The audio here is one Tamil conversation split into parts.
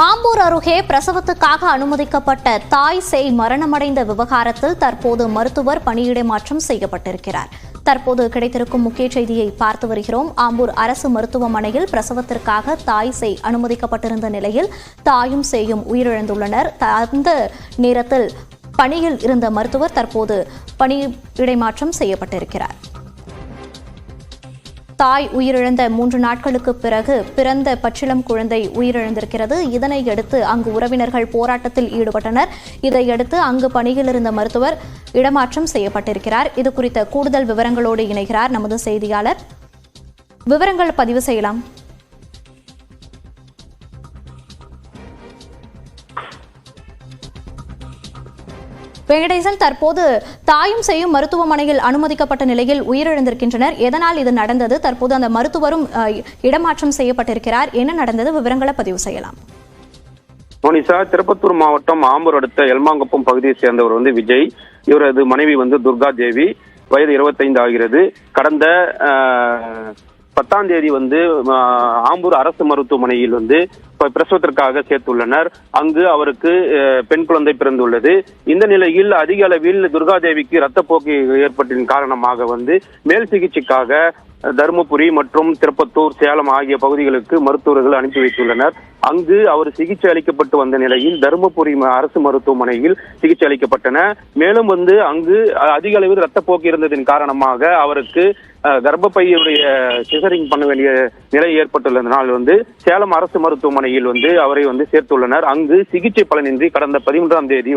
ஆம்பூர் அருகே பிரசவத்துக்காக அனுமதிக்கப்பட்ட தாய் சேய் மரணமடைந்த விவகாரத்தில் தற்போது மருத்துவர் பணியிடை மாற்றம் செய்யப்பட்டிருக்கிறார். தற்போது கிடைத்திருக்கும் முக்கிய செய்தியை பார்த்து வருகிறோம். ஆம்பூர் அரசு மருத்துவமனையில் பிரசவத்திற்காக தாய் சேய் அனுமதிக்கப்பட்டிருந்த நிலையில் தாயும் சேயும் உயிரிழந்துள்ளனர். அந்த நேரத்தில் பணியில் இருந்த மருத்துவர் தற்போது பணியிடை மாற்றம் செய்யப்பட்டிருக்கிறார். தாய் உயிரிழந்த 3 நாட்களுக்கு பிறகு பிறந்த பச்சிளம் குழந்தை உயிரிழந்திருக்கிறது. இதனையடுத்து அங்கு உறவினர்கள் போராட்டத்தில் ஈடுபட்டனர். இதையடுத்து அங்கு பணியில் இருந்த மருத்துவர் இடமாற்றம் செய்யப்பட்டிருக்கிறார். இது குறித்த கூடுதல் விவரங்களோடு இணைகிறார் நமது செய்தியாளர். விவரங்கள் பதிவு செய்யலாம். வெங்கடேசன், தற்போது தாயும் சேயும் மருத்துவமனையில் அனுமதிக்கப்பட்ட நிலையில் உயிரிழந்திருக்கின்றனர். எதனால் இது நடந்தது? தற்போது அந்த மருத்துவரும் இடமாற்றம் செய்யப்பட்டிருக்கிறார். என்ன நடந்தது? விவரங்களை பதிவு செய்யலாம். மோனிஷா, திருப்பத்தூர் மாவட்டம் ஆம்பூர் அடுத்த எல்மாங்குப்பம் பகுதியை சேர்ந்தவர் விஜய். இவரது மனைவி துர்கா தேவி, வயது 25 ஆகிறது. கடந்த 10ஆம் தேதி ஆம்பூர் அரசு மருத்துவமனையில் பிரசவத்திற்காக சேர்த்துள்ளனர். அங்கு அவருக்கு பெண் குழந்தை பிறந்துள்ளது. இந்த நிலையில் அதிக அளவில் துர்காதேவிக்கு இரத்தப்போக்கு ஏற்பட்டதன் காரணமாக மேல் சிகிச்சைக்காக தருமபுரி மற்றும் திருப்பத்தூர், சேலம் ஆகிய பகுதிகளுக்கு மருத்துவர்கள் அனுப்பி வைத்துள்ளனர். அங்கு அவர் சிகிச்சை அளிக்கப்பட்டு வந்த நிலையில் தருமபுரி அரசு மருத்துவமனையில் சிகிச்சை அளிக்கப்பட்டன. மேலும் அங்கு அதிக அளவில் இரத்தப்போக்கு இருந்ததன் காரணமாக அவருக்கு கர்ப்பப்பையுடைய சிசரிங் பண்ண வேண்டிய நிலை ஏற்பட்டுள்ளதனால் சேலம் அரசு மருத்துவமனையில் அவரை சேர்த்துள்ளனர். அங்கு சிகிச்சை பலனின்றி கடந்த 13ஆம் தேதி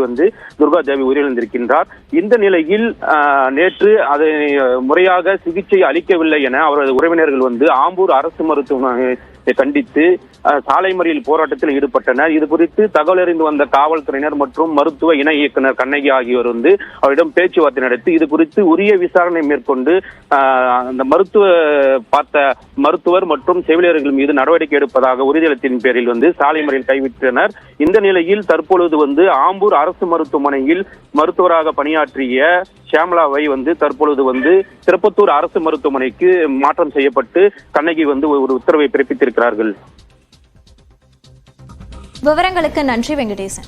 துர்கா தேவி உயிரிழந்திருக்கின்றார். இந்த நிலையில் நேற்று அதை முறையாக சிகிச்சை அளிக்கவில்லை என அவரது உறவினர்கள் ஆம்பூர் அரசு மருத்துவமனை கண்டித்து சாலை மறியல் போராட்டத்தில் ஈடுபட்டனர். இது குறித்து தகவல் அறிந்து வந்த காவல்துறையினர் மற்றும் மருத்துவ இணை இயக்குநர் கண்ணகி ஆகியோர் அவரிடம் பேச்சுவார்த்தை நடத்தி இது குறித்து உரிய விசாரணை மேற்கொண்டு அந்த மருத்துவர் மற்றும் செவிலியர்கள் மீது நடவடிக்கை எடுப்பதாக உறுதியளித்தின் பேரில் சாலை மறியல் கைவிட்டனர். இந்த நிலையில் தற்பொழுது ஆம்பூர் அரசு மருத்துவமனையில் மருத்துவராக பணியாற்றிய ஷியாமலாவை தற்பொழுது திருப்பத்தூர் அரசு மருத்துவமனைக்கு மாற்றம் செய்யப்பட்டு கண்ணகி ஒரு உத்தரவை பிறப்பித்திருக்கிறார்கள். விவரங்களுக்கு நன்றி வெங்கடேசன்.